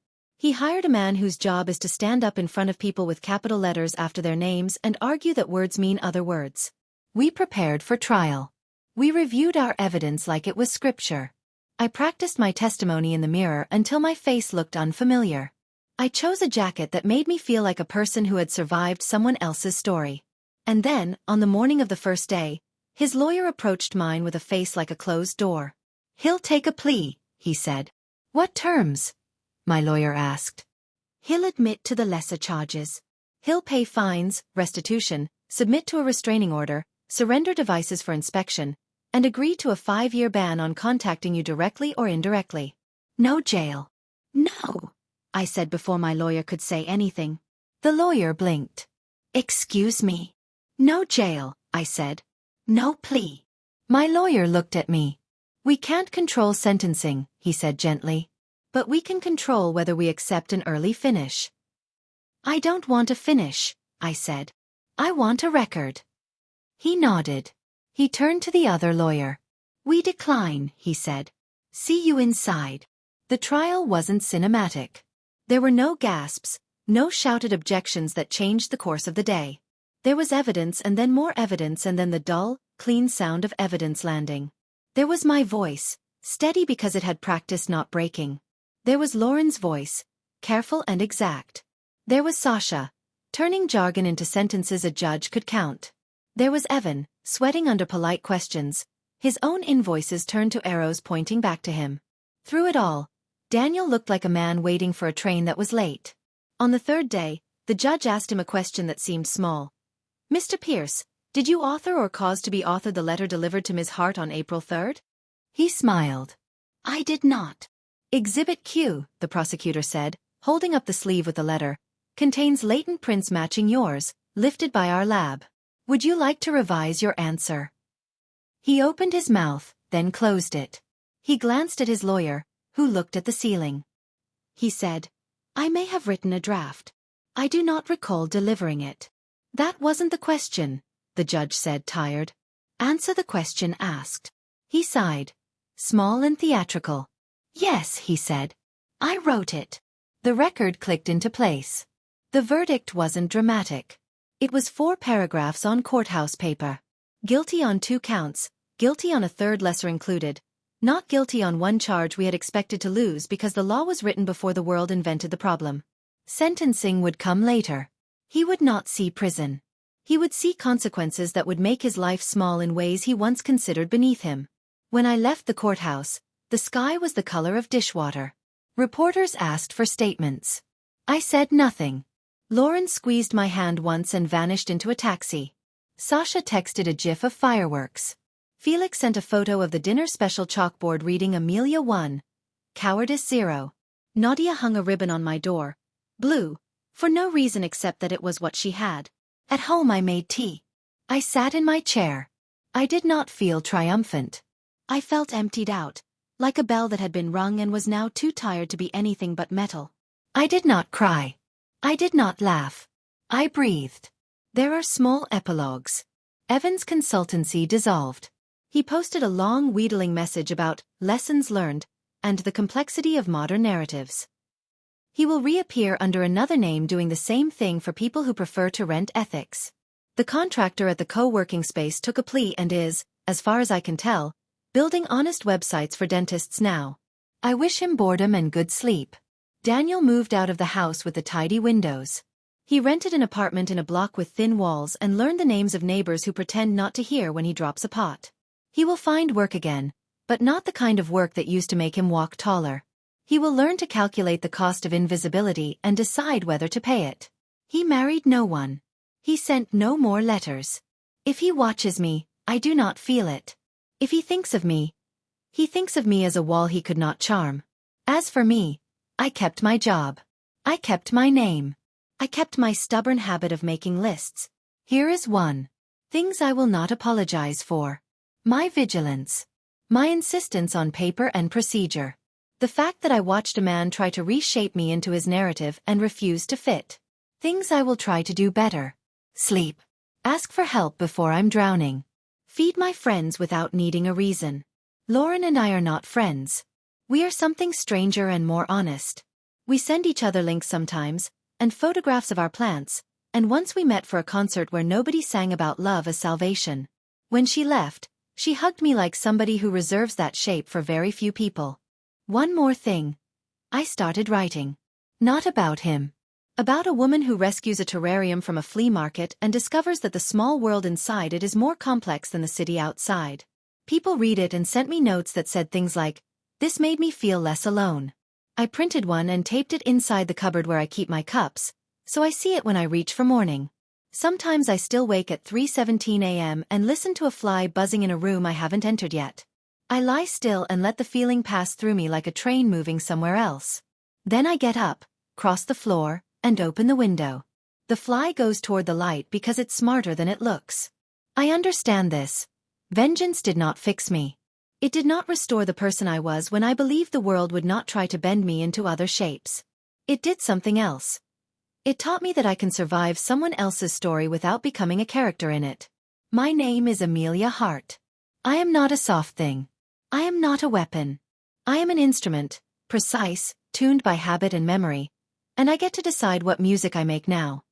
He hired a man whose job is to stand up in front of people with capital letters after their names and argue that words mean other words. We prepared for trial. We reviewed our evidence like it was scripture. I practiced my testimony in the mirror until my face looked unfamiliar. I chose a jacket that made me feel like a person who had survived someone else's story. And then, on the morning of the first day, his lawyer approached mine with a face like a closed door. "He'll take a plea," he said. "What terms?" my lawyer asked. "He'll admit to the lesser charges. He'll pay fines, restitution, submit to a restraining order, surrender devices for inspection, and agree to a 5-year ban on contacting you directly or indirectly. No jail." "No," I said before my lawyer could say anything. The lawyer blinked. "Excuse me." "No jail," I said. "No plea." My lawyer looked at me. "We can't control sentencing," he said gently. "But we can control whether we accept an early finish." "I don't want a finish," I said. "I want a record." He nodded. He turned to the other lawyer. "We decline," he said. "See you inside." The trial wasn't cinematic. There were no gasps, no shouted objections that changed the course of the day. There was evidence and then more evidence and then the dull, clean sound of evidence landing. There was my voice, steady because it had practiced not breaking. There was Lauren's voice, careful and exact. There was Sasha, turning jargon into sentences a judge could count. There was Evan, sweating under polite questions, his own invoices turned to arrows pointing back to him. Through it all, Daniel looked like a man waiting for a train that was late. On the third day, the judge asked him a question that seemed small. "Mr. Pierce, did you author or cause to be authored the letter delivered to Ms. Hart on April 3rd? He smiled. "I did not." "Exhibit Q," the prosecutor said, holding up the sleeve with the letter, "contains latent prints matching yours, lifted by our lab. Would you like to revise your answer?" He opened his mouth, then closed it. He glanced at his lawyer, who looked at the ceiling. He said, "I may have written a draft. I do not recall delivering it." "That wasn't the question," the judge said, tired. "Answer the question asked." He sighed. Small and theatrical. "Yes," he said. "I wrote it." The record clicked into place. The verdict wasn't dramatic. It was 4 paragraphs on courthouse paper. Guilty on 2 counts, guilty on a third lesser included, not guilty on one charge we had expected to lose because the law was written before the world invented the problem. Sentencing would come later. He would not see prison. He would see consequences that would make his life small in ways he once considered beneath him. When I left the courthouse, the sky was the color of dishwater. Reporters asked for statements. I said nothing. Lauren squeezed my hand once and vanished into a taxi. Sasha texted a gif of fireworks. Felix sent a photo of the dinner special chalkboard reading Amelia 1, Cowardice 0. Nadia hung a ribbon on my door, blue, for no reason except that it was what she had. At home I made tea. I sat in my chair. I did not feel triumphant. I felt emptied out, like a bell that had been rung and was now too tired to be anything but metal. I did not cry. I did not laugh. I breathed. There are small epilogues. Evan's consultancy dissolved. He posted a long wheedling message about lessons learned and the complexity of modern narratives. He will reappear under another name doing the same thing for people who prefer to rent ethics. The contractor at the co-working space took a plea and is, as far as I can tell, building honest websites for dentists now. I wish him boredom and good sleep. Daniel moved out of the house with the tidy windows. He rented an apartment in a block with thin walls and learned the names of neighbors who pretend not to hear when he drops a pot. He will find work again, but not the kind of work that used to make him walk taller. He will learn to calculate the cost of invisibility and decide whether to pay it. He married no one. He sent no more letters. If he watches me, I do not feel it. If he thinks of me, he thinks of me as a wall he could not charm. As for me, I kept my job. I kept my name. I kept my stubborn habit of making lists. Here is one. Things I will not apologize for. My vigilance. My insistence on paper and procedure. The fact that I watched a man try to reshape me into his narrative and refused to fit. Things I will try to do better. Sleep. Ask for help before I'm drowning. Feed my friends without needing a reason. Lauren and I are not friends. We are something stranger and more honest. We send each other links sometimes, and photographs of our plants, and once we met for a concert where nobody sang about love as salvation. When she left, she hugged me like somebody who reserves that shape for very few people. One more thing. I started writing. Not about him. About a woman who rescues a terrarium from a flea market and discovers that the small world inside it is more complex than the city outside. People read it and sent me notes that said things like, "This made me feel less alone." I printed one and taped it inside the cupboard where I keep my cups, so I see it when I reach for morning. Sometimes I still wake at 3:17 a.m. and listen to a fly buzzing in a room I haven't entered yet. I lie still and let the feeling pass through me like a train moving somewhere else. Then I get up, cross the floor, and open the window. The fly goes toward the light because it's smarter than it looks. I understand this. Vengeance did not fix me. It did not restore the person I was when I believed the world would not try to bend me into other shapes. It did something else. It taught me that I can survive someone else's story without becoming a character in it. My name is Amelia Hart. I am not a soft thing. I am not a weapon. I am an instrument, precise, tuned by habit and memory, and I get to decide what music I make now.